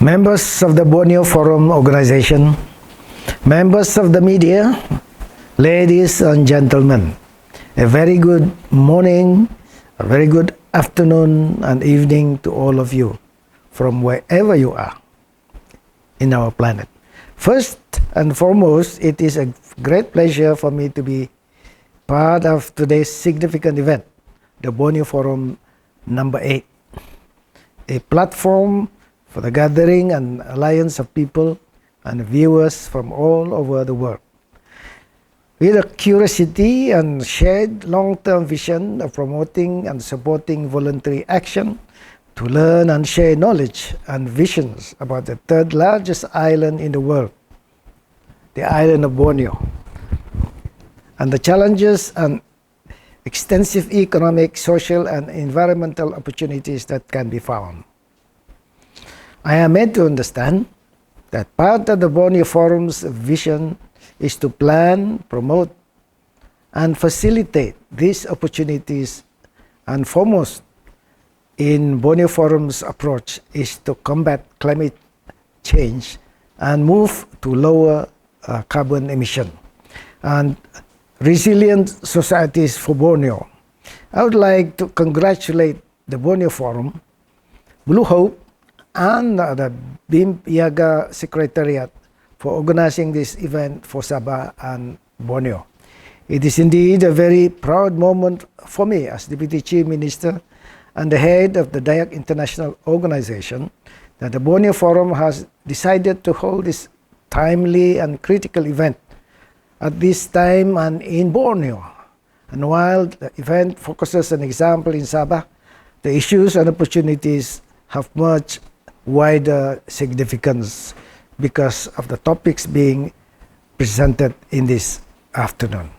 Members of the Borneo Forum organization, members of the media, ladies and gentlemen, a very good morning, a very good afternoon and evening to all of you from wherever you are in our planet. First and foremost, it is a great pleasure for me to be part of today's significant event, the Borneo Forum number 8, a platform for the gathering and alliance of people and viewers from all over the world. With a curiosity and shared long-term vision of promoting and supporting voluntary action to learn and share knowledge and visions about the third largest island in the world, the island of Borneo, and the challenges and extensive economic, social, and environmental opportunities that can be found. I am made to understand that part of the Borneo Forum's vision is to plan, promote, and facilitate these opportunities, and foremost in Borneo Forum's approach is to combat climate change and move to lower carbon emission and resilient societies for Borneo. I would like to congratulate the Borneo Forum, Blue Hope, and the BIM Yaga Secretariat for organizing this event for Sabah and Borneo. It is indeed a very proud moment for me as Deputy Chief Minister and the head of the Dayak International Organization that the Borneo Forum has decided to hold this timely and critical event at this time and in Borneo. And while the event focuses on example in Sabah, the issues and opportunities have much wider significance because of the topics being presented in this afternoon.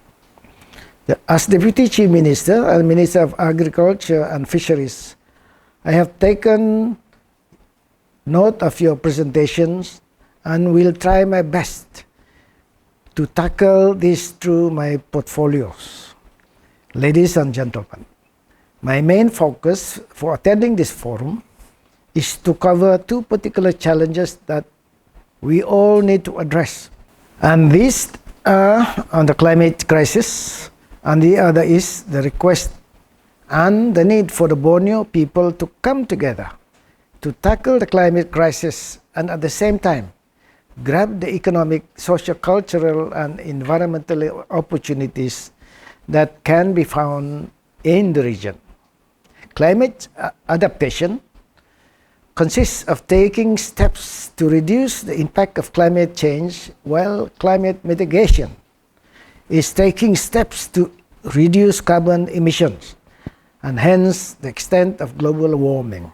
As Deputy Chief Minister and Minister of Agriculture and Fisheries, I have taken note of your presentations and will try my best to tackle this through my portfolios. Ladies and gentlemen, my main focus for attending this forum is to cover two particular challenges that we all need to address. And these are on the climate crisis, and the other is the request and the need for the Borneo people to come together to tackle the climate crisis and at the same time grab the economic, social, cultural, and environmental opportunities that can be found in the region. Climate adaptation consists of taking steps to reduce the impact of climate change, while climate mitigation is taking steps to reduce carbon emissions and hence the extent of global warming.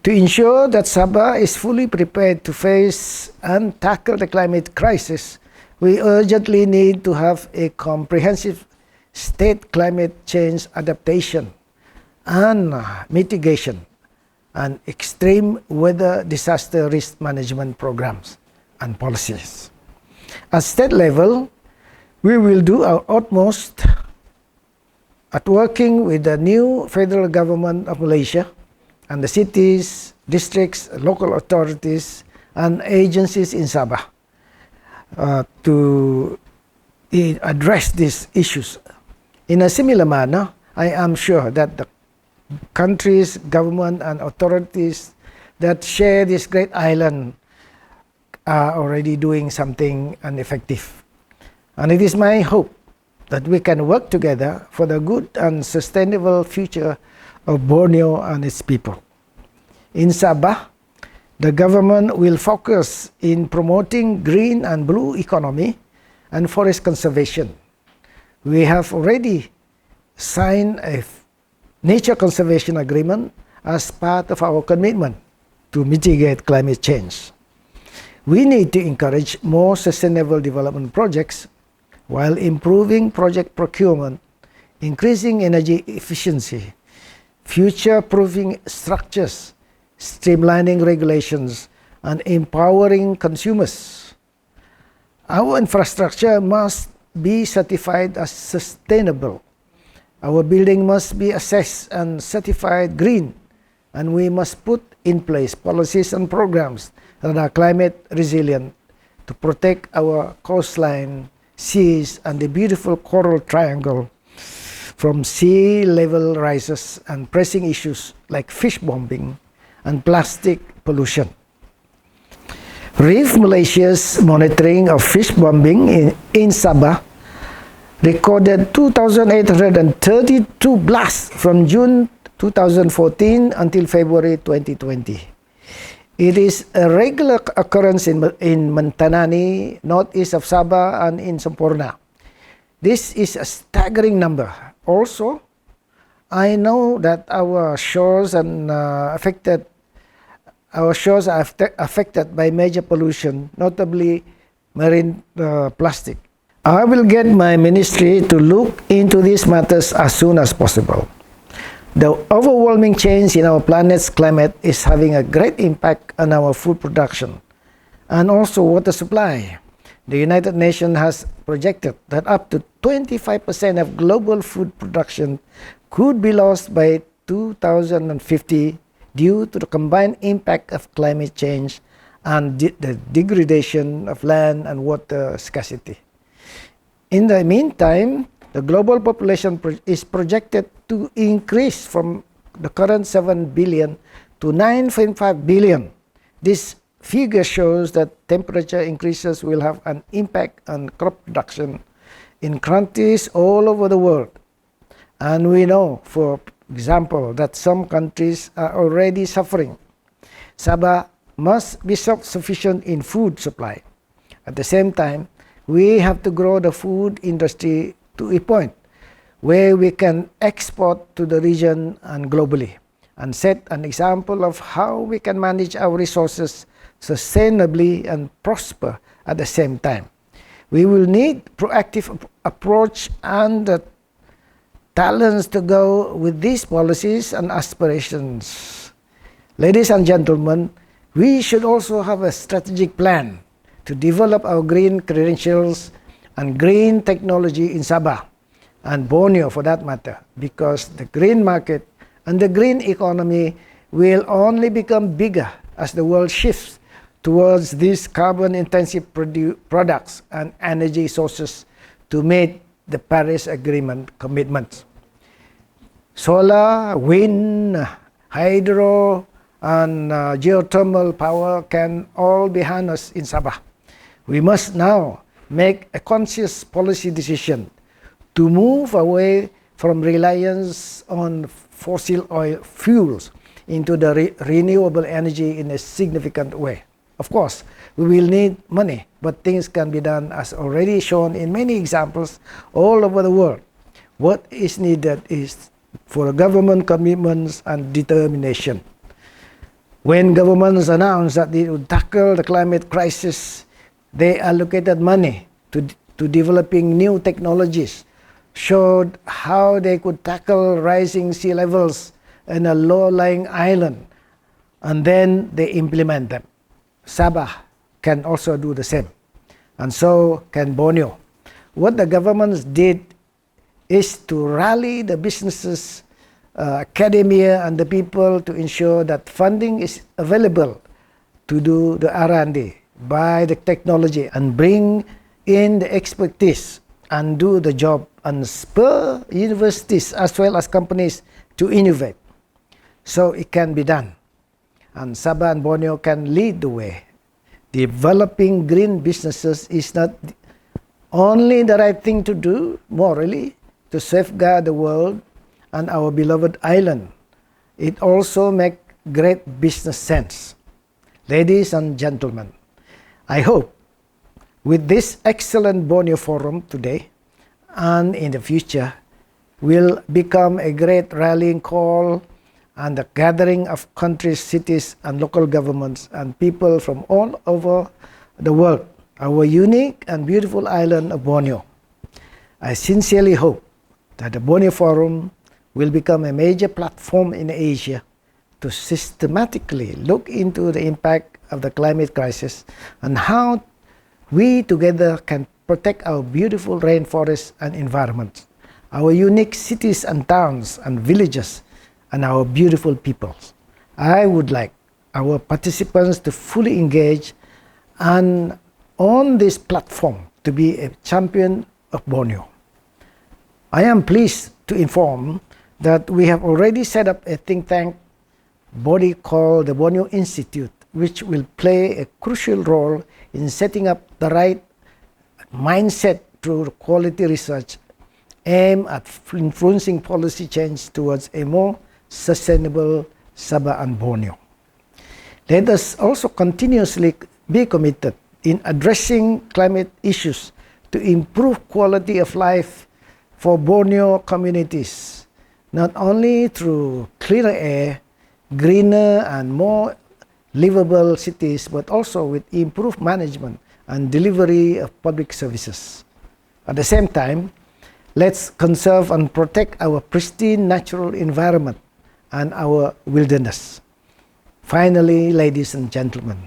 To ensure that Sabah is fully prepared to face and tackle the climate crisis, we urgently need to have a comprehensive state climate change adaptation and mitigation and extreme weather disaster risk management programs and policies. At state level, we will do our utmost at working with the new federal government of Malaysia and the cities, districts, local authorities, and agencies in Sabah to address these issues. In a similar manner, I am sure that the countries, government, and authorities that share this great island are already doing something effective. And it is my hope that we can work together for the good and sustainable future of Borneo and its people. In Sabah, the government will focus in promoting green and blue economy and forest conservation. We have already signed a nature conservation agreement as part of our commitment to mitigate climate change. We need to encourage more sustainable development projects while improving project procurement, increasing energy efficiency, future-proofing structures, streamlining regulations, and empowering consumers. Our infrastructure must be certified as sustainable. Our building must be assessed and certified green and we must put in place policies and programs that are climate resilient to protect our coastline, seas, and the beautiful coral triangle from sea level rises and pressing issues like fish bombing and plastic pollution. Reef Malaysia's monitoring of fish bombing in Sabah recorded 2,832 blasts from June 2014 until February 2020. It is a regular occurrence in Mantanani, northeast of Sabah, and in Semporna. This is a staggering number. Also, I know that our shores are affected by major pollution, notably marine plastic. I will get my ministry to look into these matters as soon as possible. The overwhelming change in our planet's climate is having a great impact on our food production and also water supply. The United Nations has projected that up to 25% of global food production could be lost by 2050 due to the combined impact of climate change and the degradation of land and water scarcity. In the meantime, the global population is projected to increase from the current 7 billion to 9.5 billion. This figure shows that temperature increases will have an impact on crop production in countries all over the world. And we know, for example, that some countries are already suffering. Sabah must be self-sufficient in food supply. At the same time, we have to grow the food industry to a point where we can export to the region and globally, and set an example of how we can manage our resources sustainably and prosper at the same time. We will need proactive approach and the talents to go with these policies and aspirations. Ladies and gentlemen, we should also have a strategic plan to develop our green credentials and green technology in Sabah and Borneo for that matter, because the green market and the green economy will only become bigger as the world shifts towards these carbon-intensive products and energy sources to meet the Paris Agreement commitments. Solar, wind, hydro, and geothermal power can all be harnessed in Sabah. We must now make a conscious policy decision to move away from reliance on fossil oil fuels into the renewable energy in a significant way. Of course, we will need money, but things can be done as already shown in many examples all over the world. What is needed is for government commitments and determination. When governments announced that they would tackle the climate crisis, they allocated money to developing new technologies, showed how they could tackle rising sea levels in a low-lying island, and then they implement them. Sabah can also do the same, and so can Borneo. What the governments did is to rally the businesses, academia, and the people to ensure that funding is available to do the R&D, buy the technology, and bring in the expertise and do the job, and spur universities as well as companies to innovate. So it can be done. And Sabah and Borneo can lead the way. Developing green businesses is not only the right thing to do morally to safeguard the world and our beloved island. It also makes great business sense. Ladies and gentlemen, I hope with this excellent Borneo Forum today and in the future will become a great rallying call and the gathering of countries, cities, and local governments and people from all over the world, our unique and beautiful island of Borneo. I sincerely hope that the Borneo Forum will become a major platform in Asia to systematically look into the impact of the climate crisis and how we together can protect our beautiful rainforests and environments, our unique cities and towns and villages, and our beautiful peoples. I would like our participants to fully engage and on this platform to be a champion of Borneo. I am pleased to inform that we have already set up a think tank body called the Borneo Institute, which will play a crucial role in setting up the right mindset through quality research aimed at influencing policy change towards a more sustainable Sabah and Borneo. Let us also continuously be committed in addressing climate issues to improve quality of life for Borneo communities, not only through cleaner air, greener and more livable cities, but also with improved management and delivery of public services. At the same time, let's conserve and protect our pristine natural environment and our wilderness. Finally, ladies and gentlemen,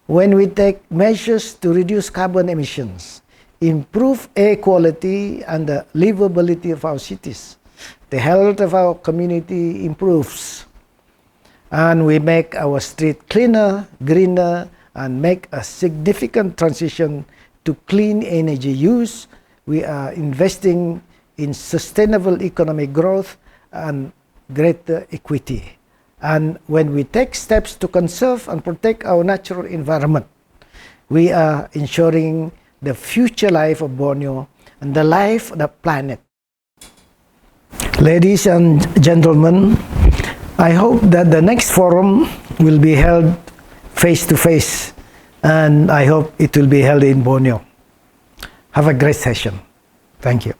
when we take measures to reduce carbon emissions, improve air quality and the livability of our cities, the health of our community improves, and we make our street cleaner, greener, and make a significant transition to clean energy use, we are investing in sustainable economic growth and greater equity. And when we take steps to conserve and protect our natural environment, we are ensuring the future life of Borneo and the life of the planet. Ladies and gentlemen, I hope that the next forum will be held face to face, and I hope it will be held in Borneo. Have a great session. Thank you.